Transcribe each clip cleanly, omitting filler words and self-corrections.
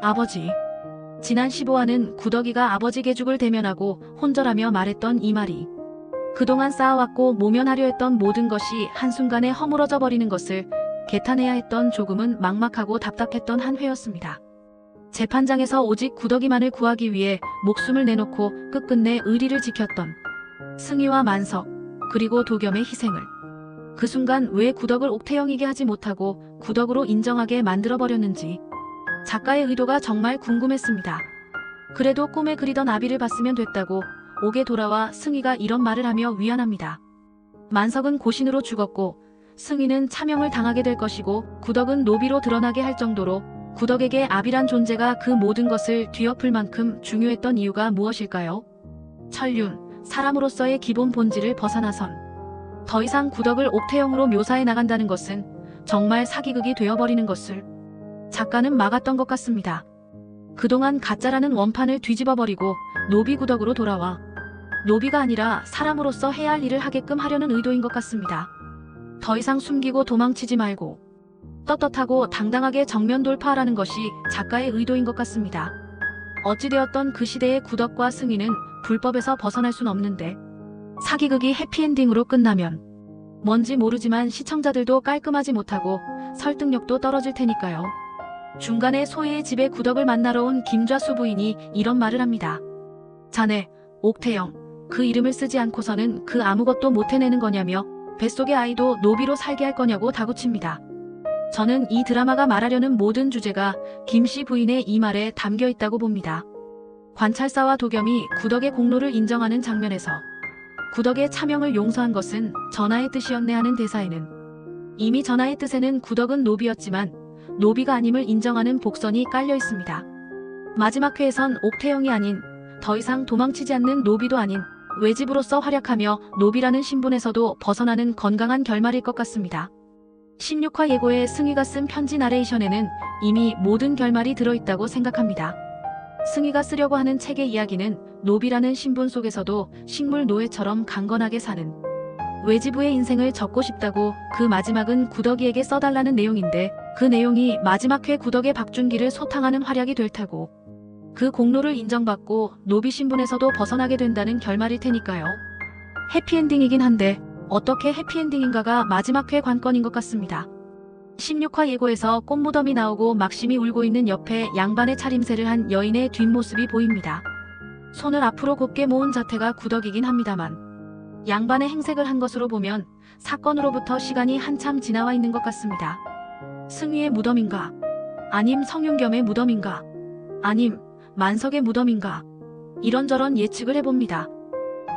아버지. 지난 15화는 구덕이가 아버지 계죽을 대면하고 혼절하며 말했던 이 말이 그동안 쌓아왔고 모면하려 했던 모든 것이 한순간에 허물어져 버리는 것을 개탄해야 했던 조금은 막막하고 답답했던 한 회였습니다. 재판장에서 오직 구덕이만을 구하기 위해 목숨을 내놓고 끝끝내 의리를 지켰던 승희와 만석 그리고 도겸의 희생을 그 순간 왜 구덕을 옥태영이게 하지 못하고 구덕으로 인정하게 만들어버렸는지 작가의 의도가 정말 궁금했습니다. 그래도 꿈에 그리던 아비를 봤으면 됐다고 옥에 돌아와 승희가 이런 말을 하며 위안합니다. 만석은 고신으로 죽었고 승희는 차명을 당하게 될 것이고 구덕은 노비로 드러나게 할 정도로 구덕에게 아비란 존재가 그 모든 것을 뒤엎을 만큼 중요했던 이유가 무엇일까요? 천륜, 사람으로서의 기본 본질을 벗어나선 더 이상 구덕을 옥태영으로 묘사해 나간다는 것은 정말 사기극이 되어버리는 것을 작가는 막았던 것 같습니다. 그동안 가짜라는 원판을 뒤집어버리고 노비 구덕으로 돌아와 노비가 아니라 사람으로서 해야 할 일을 하게끔 하려는 의도인 것 같습니다. 더 이상 숨기고 도망치지 말고 떳떳하고 당당하게 정면 돌파하라는 것이 작가의 의도인 것 같습니다. 어찌되었던 그 시대의 구덕과 승희는 불법에서 벗어날 순 없는데 사기극이 해피엔딩으로 끝나면 뭔지 모르지만 시청자들도 깔끔하지 못하고 설득력도 떨어질 테니까요. 중간에 소희의 집에 구덕을 만나러 온 김좌수 부인이 이런 말을 합니다. 자네, 옥태영, 그 이름을 쓰지 않고서는 그 아무것도 못 해내는 거냐며 뱃속의 아이도 노비로 살게 할 거냐고 다구칩니다. 저는 이 드라마가 말하려는 모든 주제가 김씨 부인의 이 말에 담겨 있다고 봅니다. 관찰사와 도겸이 구덕의 공로를 인정하는 장면에서 구덕의 차명을 용서한 것은 전하의 뜻이었네 하는 대사에는 이미 전하의 뜻에는 구덕은 노비였지만 노비가 아님을 인정하는 복선이 깔려 있습니다. 마지막 회에선 옥태영이 아닌 더 이상 도망치지 않는 노비도 아닌 외집으로서 활약하며 노비라는 신분에서도 벗어나는 건강한 결말일 것 같습니다. 16화 예고에 승희가 쓴 편지 나레이션에는 이미 모든 결말이 들어있다고 생각합니다. 승희가 쓰려고 하는 책의 이야기는 노비라는 신분 속에서도 식물 노예처럼 강건하게 사는 외지부의 인생을 적고 싶다고 그 마지막은 구덕이에게 써달라는 내용인데 그 내용이 마지막 회 구덕의 박준기를 소탕하는 활약이 될 테고 그 공로를 인정받고 노비 신분에서도 벗어나게 된다는 결말일 테니까요. 해피엔딩이긴 한데 어떻게 해피엔딩인가가 마지막 회 관건인 것 같습니다. 16화 예고에서 꽃무덤이 나오고 막심이 울고 있는 옆에 양반의 차림새를 한 여인의 뒷모습이 보입니다. 손을 앞으로 곧게 모은 자태가 구덕이긴 합니다만 양반의 행색을 한 것으로 보면 사건으로부터 시간이 한참 지나와 있는 것 같습니다. 승희의 무덤인가? 아님 성윤겸의 무덤인가? 아님 만석의 무덤인가? 이런저런 예측을 해봅니다.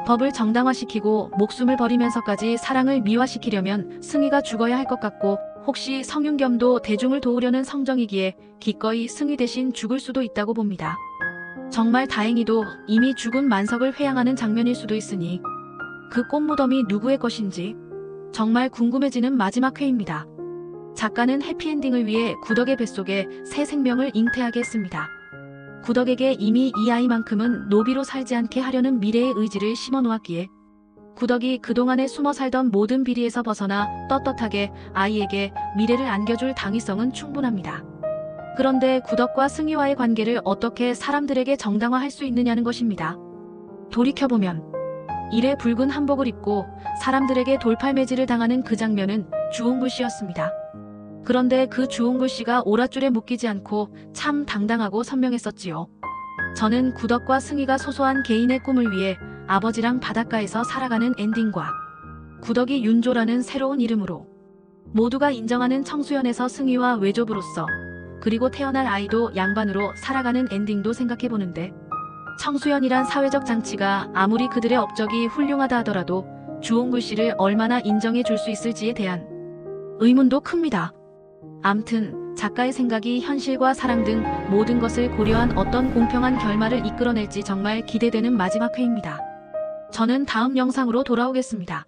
법을 정당화시키고 목숨을 버리면서까지 사랑을 미화시키려면 승희가 죽어야 할 것 같고 혹시 성윤겸도 대중을 도우려는 성정이기에 기꺼이 승희 대신 죽을 수도 있다고 봅니다. 정말 다행히도 이미 죽은 만석을 회양하는 장면일 수도 있으니 그 꽃무덤이 누구의 것인지 정말 궁금해지는 마지막 회입니다. 작가는 해피엔딩을 위해 구덕의 뱃속에 새 생명을 잉태하게 했습니다. 구덕에게 이미 이 아이만큼은 노비로 살지 않게 하려는 미래의 의지를 심어놓았기에 구덕이 그동안에 숨어 살던 모든 비리에서 벗어나 떳떳하게 아이에게 미래를 안겨줄 당위성은 충분합니다. 그런데 구덕과 승희와의 관계를 어떻게 사람들에게 정당화할 수 있느냐는 것입니다. 돌이켜보면 이래 붉은 한복을 입고 사람들에게 돌팔매질을 당하는 그 장면은 주홍글 씨였습니다. 그런데 그 주홍글 씨가 오랏줄에 묶이지 않고 참 당당하고 선명했었지요. 저는 구덕과 승희가 소소한 개인의 꿈을 위해 아버지랑 바닷가에서 살아가는 엔딩과 구덕이 윤조라는 새로운 이름으로 모두가 인정하는 청수연에서 승희와 외조부로서 그리고 태어날 아이도 양반으로 살아가는 엔딩도 생각해보는데 청수연이란 사회적 장치가 아무리 그들의 업적이 훌륭하다 하더라도 주홍글 씨를 얼마나 인정해 줄 수 있을지에 대한 의문도 큽니다. 암튼 작가의 생각이 현실과 사랑 등 모든 것을 고려한 어떤 공평한 결말을 이끌어낼지 정말 기대되는 마지막 회입니다. 저는 다음 영상으로 돌아오겠습니다.